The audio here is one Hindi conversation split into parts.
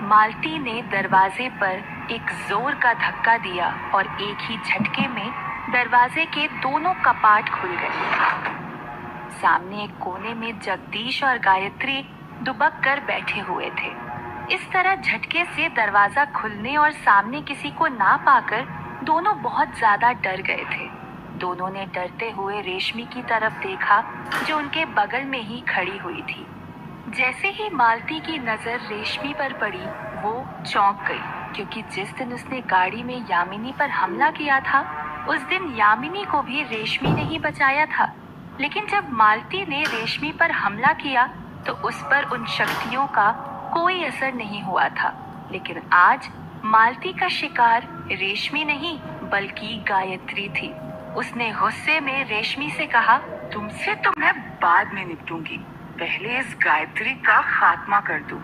मालती ने दरवाजे पर एक जोर का धक्का दिया और एक ही झटके में दरवाजे के दोनों कपाट खुल गए। सामने एक कोने में जगदीश और गायत्री दुबक कर बैठे हुए थे। इस तरह झटके से दरवाजा खुलने और सामने किसी को ना पाकर दोनों बहुत ज्यादा डर गए थे। दोनों ने डरते हुए रेशमी की तरफ देखा जो उनके बगल में ही खड़ी हुई थी। जैसे ही मालती की नजर रेशमी पर पड़ी वो चौंक गई, क्योंकि जिस दिन उसने गाड़ी में यामिनी पर हमला किया था उस दिन यामिनी को भी रेशमी ने ही बचाया था। लेकिन जब मालती ने रेशमी पर हमला किया तो उस पर उन शक्तियों का कोई असर नहीं हुआ था। लेकिन आज मालती का शिकार रेशमी नहीं बल्कि गायत्री थी। उसने गुस्से में रेशमी से कहा, तुमसे तो मैं बाद में निपटूंगी, पहले इस गायत्री का खात्मा कर दूं।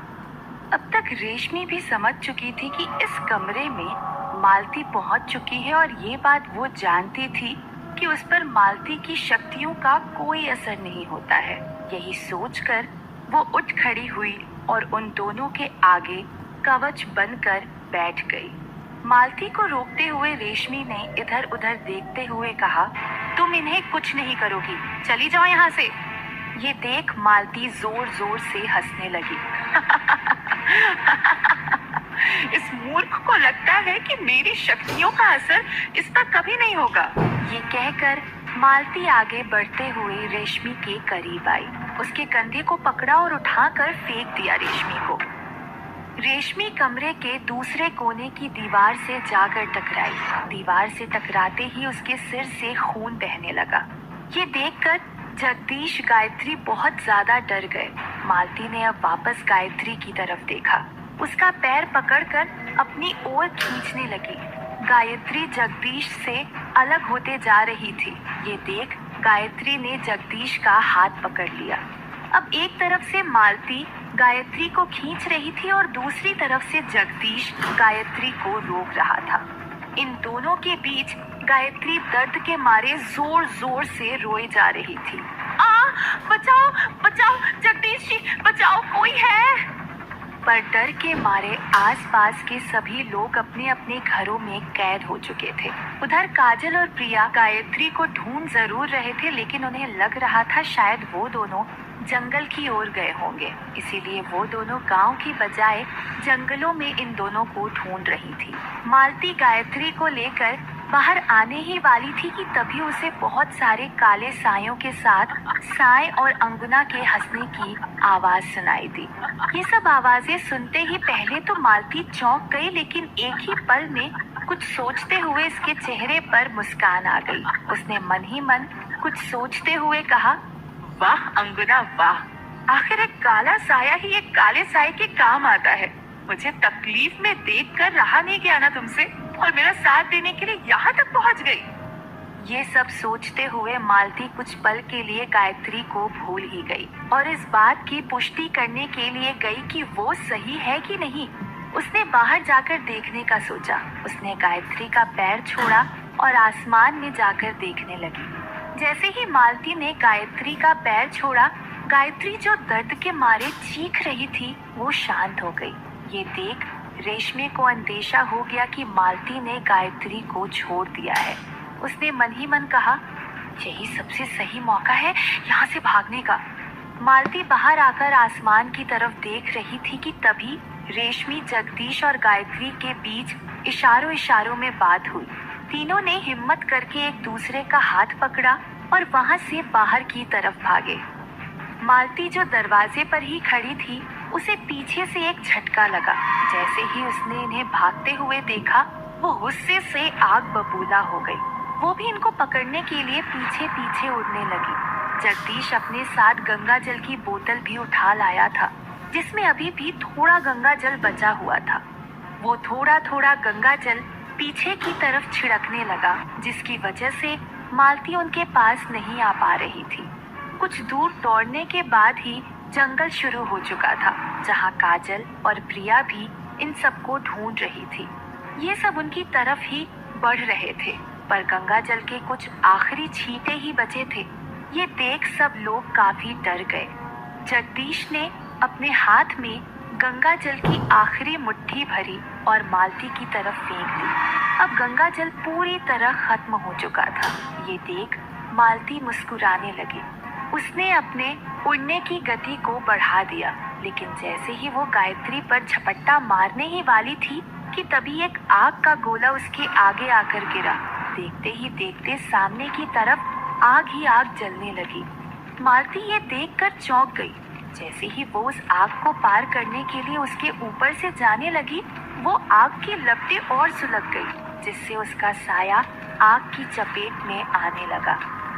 अब तक रेशमी भी समझ चुकी थी कि इस कमरे में मालती पहुंच चुकी है और ये बात वो जानती थी कि उस पर मालती की शक्तियों का कोई असर नहीं होता है। यही सोचकर वो उठ खड़ी हुई और उन दोनों के आगे कवच बनकर बैठ गई। मालती को रोकते हुए रेशमी ने इधर उधर देखते हुए कहा, तुम इन्हें कुछ नहीं करोगी, चली जाओ यहाँ से। ये देख मालती जोर जोर से हंसने लगी। इस मूर्ख को लगता है कि मेरी शक्तियों का असर इस पर कभी नहीं होगा। ये कहकर मालती आगे बढ़ते हुए रेशमी के करीब आई। उसके कंधे को पकड़ा और उठाकर फेंक दिया रेशमी को। रेशमी कमरे के दूसरे कोने की दीवार से जाकर टकराई। दीवार से टकराते ही उसके सिर से खून बहने लगा। ये देखकर जगदीश गायत्री बहुत ज्यादा डर गए। मालती ने अब वापस गायत्री की तरफ देखा। उसका पैर पकड़कर अपनी ओर खींचने लगी। गायत्री जगदीश से अलग होते जा रही थी। ये देख गायत्री ने जगदीश का हाथ पकड़ लिया। अब एक तरफ से मालती गायत्री को खींच रही थी और दूसरी तरफ से जगदीश गायत्री को रोक रहा था। इन दोनों के बीच गायत्री दर्द के मारे जोर जोर से रोए जा रही थी। बचाओ बचाओ, जगदीश जी बचाओ, कोई है। पर डर के मारे आसपास के सभी लोग अपने अपने घरों में कैद हो चुके थे। उधर काजल और प्रिया गायत्री को ढूंढ जरूर रहे थे, लेकिन उन्हें लग रहा था शायद वो दोनों जंगल की ओर गए होंगे। इसीलिए वो दोनों गांव की बजाय जंगलों में इन दोनों को ढूंढ रही थी। मालती गायत्री को लेकर बाहर आने ही वाली थी कि तभी उसे बहुत सारे काले सायों के साथ साय और अंगुना के हंसने की आवाज सुनाई दी। ये सब आवाजें सुनते ही पहले तो मालती चौंक गई, लेकिन एक ही पल में कुछ सोचते हुए इसके चेहरे पर मुस्कान आ गई। उसने मन ही मन कुछ सोचते हुए कहा, वाह अंगुना वाह, आखिर एक काला साया ही एक काले साये के काम आता है। मुझे तकलीफ में देखकर रहा नहीं गया ना तुमसे, और मेरा साथ देने के लिए यहाँ तक पहुँच गई। ये सब सोचते हुए मालती कुछ पल के लिए गायत्री को भूल ही गई और इस बात की पुष्टि करने के लिए गई कि वो सही है कि नहीं। उसने बाहर जाकर देखने का सोचा। उसने गायत्री का पैर छोड़ा और आसमान में जाकर देखने लगी। जैसे ही मालती ने गायत्री का पैर छोड़ा, गायत्री जो दर्द के मारे चीख रही थी वो शांत हो गई। ये देख रेशमी को अंदेशा हो गया कि मालती ने गायत्री को छोड़ दिया है। उसने मन ही मन कहा, यही सबसे सही मौका है यहाँ से भागने का। मालती बाहर आकर आसमान की तरफ देख रही थी कि तभी रेशमी, जगदीश और गायत्री के बीच इशारों इशारों में बात हुई। तीनों ने हिम्मत करके एक दूसरे का हाथ पकड़ा और वहां से बाहर की तरफ भागे। मालती जो दरवाजे पर ही खड़ी थी, उसे पीछे से एक झटका लगा। जैसे ही उसने इन्हें भागते हुए देखा, वो गुस्से से आग बबूला हो गई। वो भी इनको पकड़ने के लिए पीछे पीछे उड़ने लगी। जगदीश अपने साथ गंगा जल की बोतल भी उठा लाया था, जिसमें अभी भी थोड़ा गंगा जल बचा हुआ था। वो थोड़ा थोड़ा गंगा जल पीछे की तरफ छिड़कने लगा, जिसकी वजह से मालती उनके पास नहीं आ पा रही थी। कुछ दूर दौड़ने के बाद ही जंगल शुरू हो चुका था, जहाँ काजल और प्रिया भी इन सबको ढूंढ रही थी। ये सब उनकी तरफ ही बढ़ रहे थे, पर गंगा जल के कुछ आखिरी छींटे ही बचे थे। ये देख सब लोग काफी डर गए। जगदीश ने अपने हाथ में गंगा जल की आखिरी मुट्ठी भरी और मालती की तरफ फेंक दी। अब गंगा जल पूरी तरह खत्म हो चुका था। ये देख मालती मुस्कुराने लगी। उसने अपने उड़ने की गति को बढ़ा दिया, लेकिन जैसे ही वो गायत्री पर झपट्टा मारने ही वाली थी कि तभी एक आग का गोला उसके आगे आकर गिरा। देखते ही देखते सामने की तरफ आग ही आग जलने लगी। मालती ये देखकर चौंक गई। जैसे ही वो उस आग को पार करने के लिए उसके ऊपर से जाने लगी, वो आग की लपटें और सुलग गई, जिससे उसका साया आग की चपेट में आने लगा।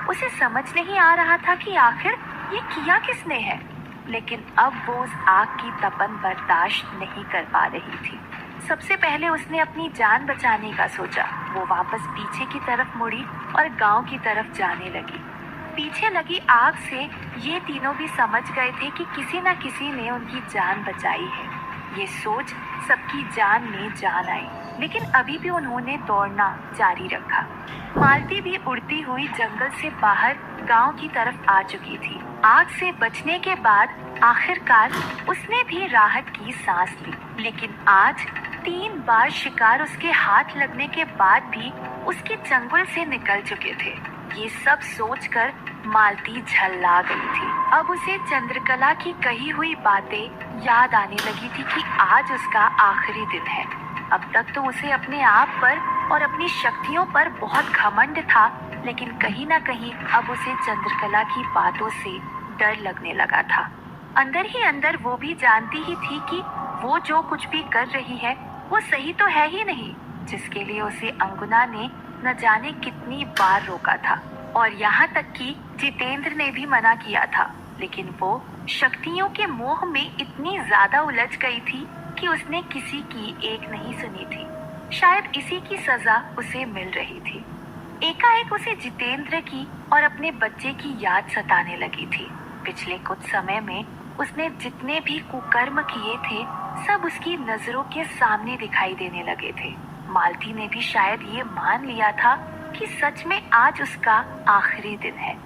उसे समझ नहीं आ रहा था कि आखिर ये किया किसने है, लेकिन अब वो उस आग की तपन बर्दाश्त नहीं कर पा रही थी। सबसे पहले उसने अपनी जान बचाने का सोचा। वो वापस पीछे की तरफ मुड़ी और गांव की तरफ जाने लगी। पीछे लगी आग से ये तीनों भी समझ गए थे कि किसी न किसी ने उनकी जान बचाई है। ये सोच सबकी जान में जान आई, लेकिन अभी भी उन्होंने दौड़ना जारी रखा। मालती भी उड़ती हुई जंगल से बाहर गांव की तरफ आ चुकी थी। आग से बचने के बाद आखिरकार उसने भी राहत की सांस ली, लेकिन आज 3 बार शिकार उसके हाथ लगने के बाद भी उसके चंगुल से निकल चुके थे। ये सब सोचकर मालती झल्ला गई थी। अब उसे चंद्रकला की कही हुई बातें याद आने लगी थी कि आज उसका आखिरी दिन है। अब तक तो उसे अपने आप पर और अपनी शक्तियों पर बहुत घमंड था, लेकिन कहीं ना कहीं अब उसे चंद्रकला की बातों से डर लगने लगा था। अंदर ही अंदर वो भी जानती ही थी कि वो जो कुछ भी कर रही है वो सही तो है ही नहीं, जिसके लिए उसे अंगुना ने न जाने कितनी बार रोका था, और यहाँ तक कि जितेंद्र ने भी मना किया था। लेकिन वो शक्तियों के मोह में इतनी ज्यादा उलझ गई थी कि उसने किसी की एक नहीं सुनी थी। शायद इसी की सजा उसे मिल रही थी। एकाएक उसे जितेंद्र की और अपने बच्चे की याद सताने लगी थी। पिछले कुछ समय में उसने जितने भी कुकर्म किए थे सब उसकी नजरों के सामने दिखाई देने लगे थे। मालती ने भी शायद ये मान लिया था कि सच में आज उसका आखिरी दिन है।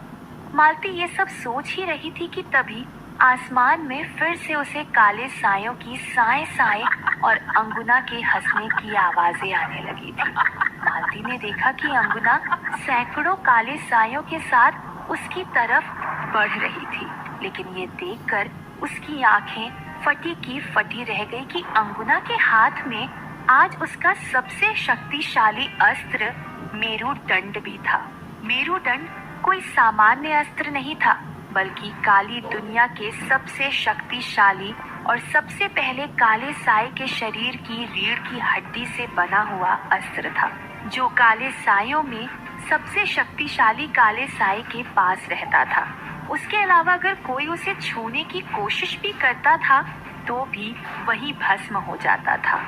मालती ये सब सोच ही रही थी कि तभी आसमान में फिर से उसे काले सायों की साए साए और अंगुना के हंसने की आवाजें आने लगी थी। मालती ने देखा कि अंगुना सैकड़ों काले सायों के साथ उसकी तरफ बढ़ रही थी, लेकिन ये देखकर उसकी आंखें फटी की फटी रह गई कि अंगुना के हाथ में आज उसका सबसे शक्तिशाली अस्त्र मेरुदंड भी था। मेरुदंड कोई सामान्य अस्त्र नहीं था, बल्कि काली दुनिया के सबसे शक्तिशाली और सबसे पहले काले साए के शरीर की रीढ़ की हड्डी से बना हुआ अस्त्र था, जो काले सायों में सबसे शक्तिशाली काले साए के पास रहता था। उसके अलावा अगर कोई उसे छूने की कोशिश भी करता था तो भी वही भस्म हो जाता था।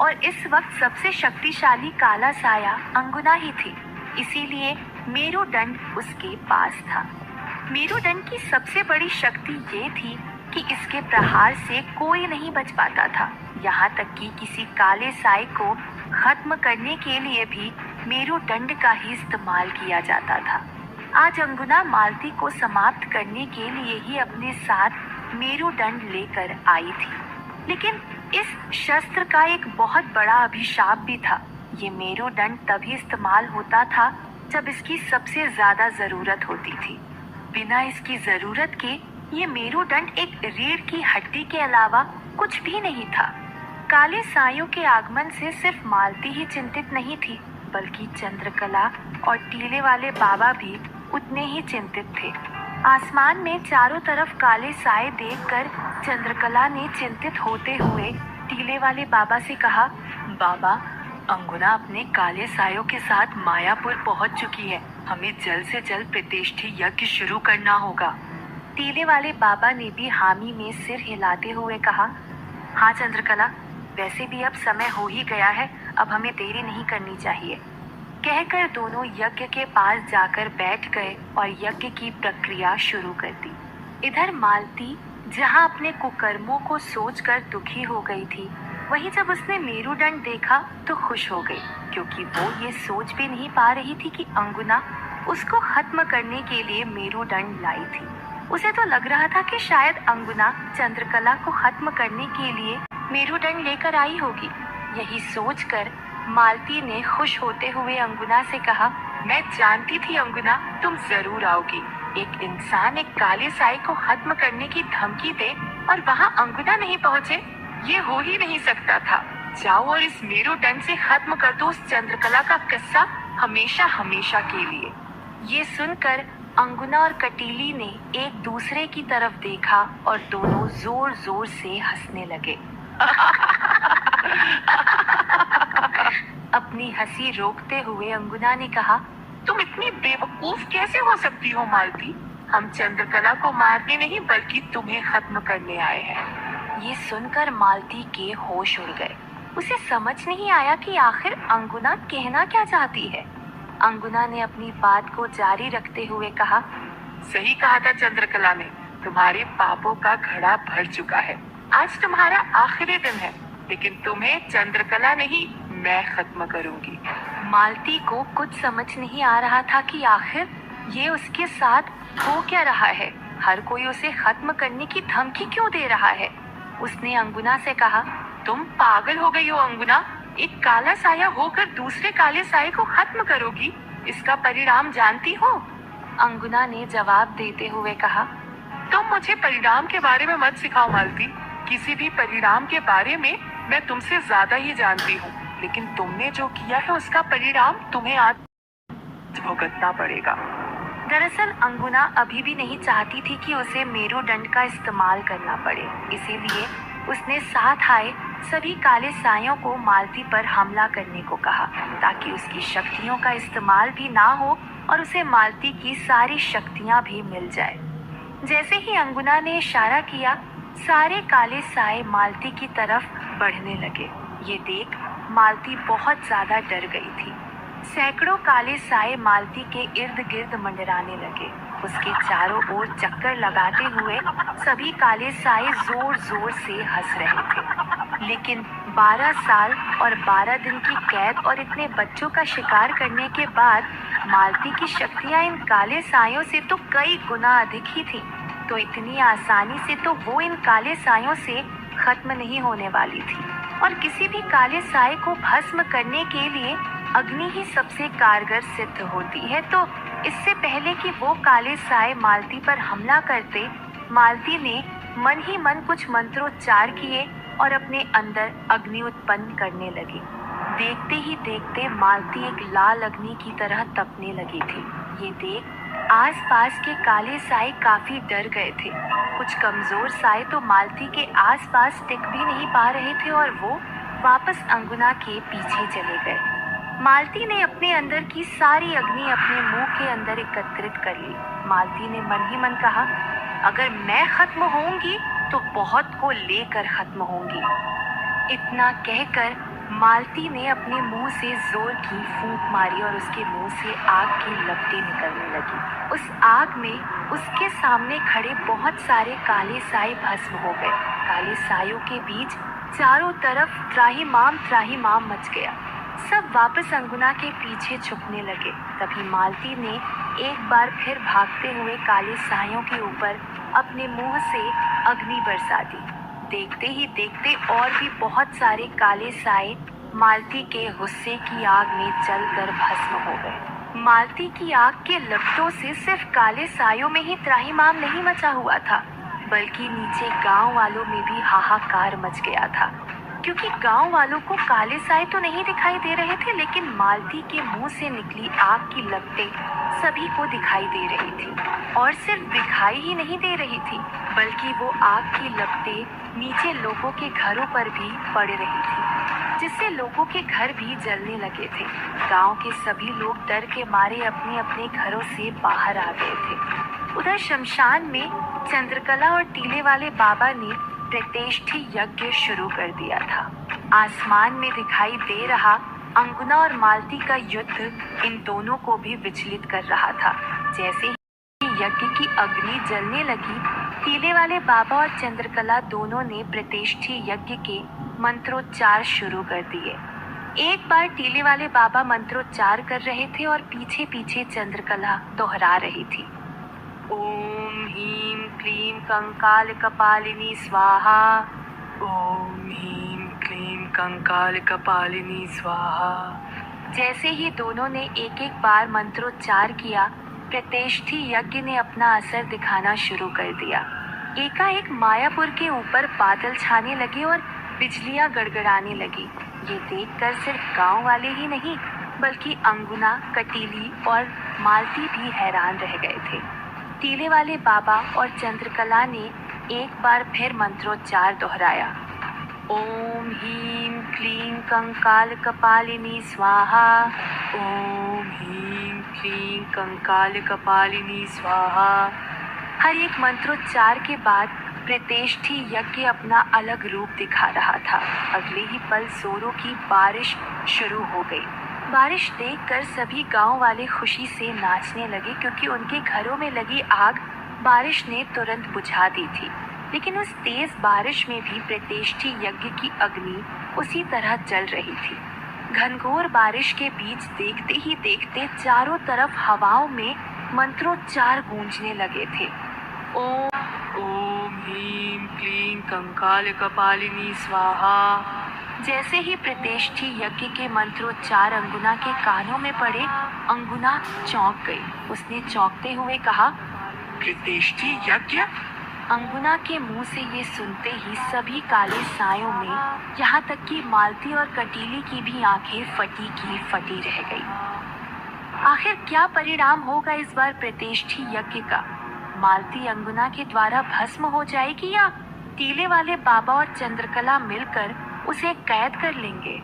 और इस वक्त सबसे शक्तिशाली काला साया अंगुना ही थी, इसीलिए मेरुदंड उसके पास था। मेरुदंड की सबसे बड़ी शक्ति ये थी कि इसके प्रहार से कोई नहीं बच पाता था। यहाँ तक कि किसी काले साए को खत्म करने के लिए भी मेरुदंड का ही इस्तेमाल किया जाता था। आज अंगुना मालती को समाप्त करने के लिए ही अपने साथ मेरुदंड लेकर आई थी, लेकिन इस शस्त्र का एक बहुत बड़ा अभिशाप भी था। ये मेरुदंड तभी इस्तेमाल होता था जब इसकी सबसे ज्यादा जरूरत होती थी। बिना इसकी जरूरत के ये मेरुदंड एक रीढ़ की हड्डी के अलावा कुछ भी नहीं था। काले सायों के आगमन से सिर्फ मालती ही चिंतित नहीं थी, बल्कि चंद्रकला और टीले वाले बाबा भी उतने ही चिंतित थे। आसमान में चारों तरफ काले साए देखकर चंद्रकला ने चिंतित होते हुए टीले वाले बाबा से कहा, बाबा, अंगुना अपने काले सायों के साथ मायापुर पहुंच चुकी है। हमें जल्द से जल्द प्रतिष्ठित यज्ञ शुरू करना होगा। टीले वाले बाबा ने भी हामी में सिर हिलाते हुए कहा, हाँ चंद्रकला, वैसे भी अब समय हो ही गया है, अब हमें देरी नहीं करनी चाहिए। कहकर दोनों यज्ञ के पास जाकर बैठ गए और यज्ञ की प्रक्रिया शुरू कर दी। इधर मालती जहां अपने कुकर्मों को सोचकर दुखी हो गई थी, वहीं जब उसने मेरुदंड देखा तो खुश हो गई, क्योंकि वो ये सोच भी नहीं पा रही थी कि अंगुना उसको खत्म करने के लिए मेरुदंड लाई थी। उसे तो लग रहा था कि शायद अंगुना चंद्रकला को खत्म करने के लिए मेरुदंड लेकर आई होगी। यही सोचकर मालती ने खुश होते हुए अंगुना से कहा, मैं जानती थी अंगुना तुम जरूर आओगी। एक इंसान एक काले साए को खत्म करने की धमकी दे और वहाँ अंगुना नहीं पहुँचे, ये हो ही नहीं सकता था। जाओ और इस मेरुदंड से खत्म कर दो उस चंद्रकला का किस्सा हमेशा हमेशा के लिए। ये सुनकर अंगुना और कटीली ने एक दूसरे की तरफ देखा और दोनों जोर जोर से हंसने लगे। अपनी हंसी रोकते हुए अंगुना ने कहा, तुम इतनी बेवकूफ कैसे हो सकती हो मालती? हम चंद्रकला को मारने नहीं बल्कि तुम्हें खत्म करने आए हैं। ये सुनकर मालती के होश उड़ गए। उसे समझ नहीं आया कि आखिर अंगुना कहना क्या चाहती है। अंगुना ने अपनी बात को जारी रखते हुए कहा, सही कहा था चंद्रकला ने, तुम्हारे पापों का घड़ा भर चुका है। आज तुम्हारा आखिरी दिन है, लेकिन तुम्हें चंद्रकला नहीं मैं खत्म करूंगी। मालती को कुछ समझ नहीं आ रहा था कि आखिर ये उसके साथ हो क्या रहा है। हर कोई उसे खत्म करने की धमकी क्यों दे रहा है। उसने अंगुना से कहा, तुम पागल हो गई हो अंगुना? एक काला साया होकर दूसरे काले साए को खत्म करोगी? इसका परिणाम जानती हो? अंगुना ने जवाब देते हुए कहा, तुम मुझे परिणाम के बारे में मत सिखाओ मालती। किसी भी परिणाम के बारे में मैं तुमसे ज्यादा ही जानती हूँ, लेकिन तुमने जो किया है उसका परिणाम तुम्हें आज भुगतना पड़ेगा। दरअसल अंगुना अभी भी नहीं चाहती थी कि उसे मेरुदंड का इस्तेमाल करना पड़े। इसीलिए उसने साथ आए सभी काले सायों को मालती पर हमला करने को कहा, ताकि उसकी शक्तियों का इस्तेमाल भी ना हो और उसे मालती की सारी शक्तियां भी मिल जाए। जैसे ही अंगुना ने इशारा किया, सारे काले साए मालती की तरफ बढ़ने लगे। ये देख मालती बहुत ज्यादा डर गई थी। सैकड़ों काले साए मालती के इर्द गिर्द मंडराने लगे। उसके चारों ओर चक्कर लगाते हुए सभी काले साए जोर जोर से हंस रहे थे। लेकिन 12 साल और 12 दिन की कैद और इतने बच्चों का शिकार करने के बाद मालती की शक्तियां इन काले सायों से तो कई गुना अधिक ही थी। तो इतनी आसानी से तो वो इन काले सायों से खत्म नहीं होने वाली थी। और किसी भी काले साए को भस्म करने के लिए अग्नि ही सबसे कारगर सिद्ध होती है। तो इससे पहले कि वो काले साए मालती पर हमला करते, मालती ने मन ही मन कुछ मंत्रोच्चार किए और अपने अंदर अग्नि उत्पन्न करने लगी। देखते ही देखते मालती एक लाल अग्नि की तरह तपने लगी थी। ये देख आसपास के काले साए काफी डर गए थे। कुछ कमजोर साए तो मालती के आसपास टिक भी नहीं पा रहे थे और वो वापस अंगुना के पीछे चले गए। मालती ने अपने अंदर की सारी अग्नि अपने मुंह के अंदर एकत्रित कर ली। मालती ने मन ही मन कहा, अगर मैं खत्म होऊंगी तो बहुत को लेकर खत्म होंगी। इतना कहकर मालती ने अपने मुंह से जोर की फूंक मारी और उसके मुंह से आग की लपटें निकलने लगी। उस आग में उसके सामने खड़े बहुत सारे काले साए भस्म हो गए। काले सायों के बीच चारों तरफ त्राहिमाम मच गया। सब वापस अंगुना के पीछे छुपने लगे। तभी मालती ने एक बार फिर भागते हुए काले सायों के ऊपर अपने मुंह से अग्नि बरसा दी। देखते ही देखते और भी बहुत सारे काले साए मालती के गुस्से की आग में जलकर भस्म हो गए। मालती की आग के लपटों से सिर्फ काले सायों में ही त्राहिमाम नहीं मचा हुआ था, बल्कि नीचे गांव वालों में भी हाहाकार मच गया था। क्योंकि गांव वालों को काले साए तो नहीं दिखाई दे रहे थे, लेकिन मालती के मुंह से निकली आग की लपटें सभी को दिखाई दे रही थी। और सिर्फ दिखाई ही नहीं दे रही थी, बल्कि वो आग की लपटें नीचे लोगों के घरों पर भी पड़ रही थी, जिससे लोगों के घर भी जलने लगे थे। गांव के सभी लोग डर के मारे अपने अपने घरों से बाहर आ गए थे। उधर शमशान में चंद्रकला और टीले वाले बाबा ने प्रतिष्ठि यज्ञ शुरू कर दिया था। आसमान में दिखाई दे रहा अंगुना और मालती का युद्ध इन दोनों को भी विचलित कर रहा था। जैसे ही यज्ञ की अग्नि जलने लगी, टीले वाले बाबा और चंद्रकला दोनों ने प्रतिष्ठि यज्ञ के मंत्रोच्चार शुरू कर दिए। एक बार टीले वाले बाबा मंत्रोच्चार कर रहे थे और पीछे पीछे चंद्रकला दोहरा रही थी। ओम ह्रीं क्लीं कंकाल कपालिनी स्वाहा। ओम ह्रीं क्लीं कंकाल कपालिनी स्वाहा। जैसे ही दोनों ने एक एक बार मंत्रोच्चार किया, प्रतिष्ठी यज्ञ ने अपना असर दिखाना शुरू कर दिया। एकाएक मायापुर के ऊपर बादल छाने लगे और बिजलियां गड़गड़ाने लगी। ये देखकर सिर्फ गांव वाले ही नहीं, बल्कि अंगुना, कटीली और मालती भी हैरान रह गए थे। टीले वाले बाबा और चंद्रकला ने एक बार फिर मंत्रोच्चार दोहराया। ओम ह्रीं क्लीं कंकाल कपालिनी स्वाहा। ओम ह्रीं क्लीं कंकाल कपालिनी स्वाहा। हर एक मंत्रोच्चार के बाद प्रतिष्ठी यज्ञ अपना अलग रूप दिखा रहा था। अगले ही पल जोरों की बारिश शुरू हो गई। बारिश देखकर सभी गांव वाले खुशी से नाचने लगे, क्योंकि उनके घरों में लगी आग बारिश ने तुरंत बुझा दी थी। लेकिन उस तेज बारिश में भी प्रतिष्ठी यज्ञ की अग्नि उसी तरह जल रही थी। घनघोर बारिश के बीच देखते ही देखते चारों तरफ हवाओं में मंत्रोच्चार गूंजने लगे थे। ओम ह्रीं क्लीं कंकाल कपालिनी स्वाहा। जैसे ही प्रतिष्ठी यज्ञ के मंत्रोच्चार अंगुना के कानों में पड़े, अंगुना चौंक गई। उसने चौंकते हुए कहा, प्रतिष्ठी यज्ञ? अंगुना के मुंह से ये सुनते ही सभी काले सायों में, यहाँ तक कि मालती और कटीली की भी आंखें फटी की फटी रह गई। आखिर क्या परिणाम होगा इस बार प्रतिष्ठी यज्ञ का? मालती अंगुना के द्वारा भस्म हो जाएगी या टीले वाले बाबा और चंद्रकला मिलकर उसे कैद कर लेंगे?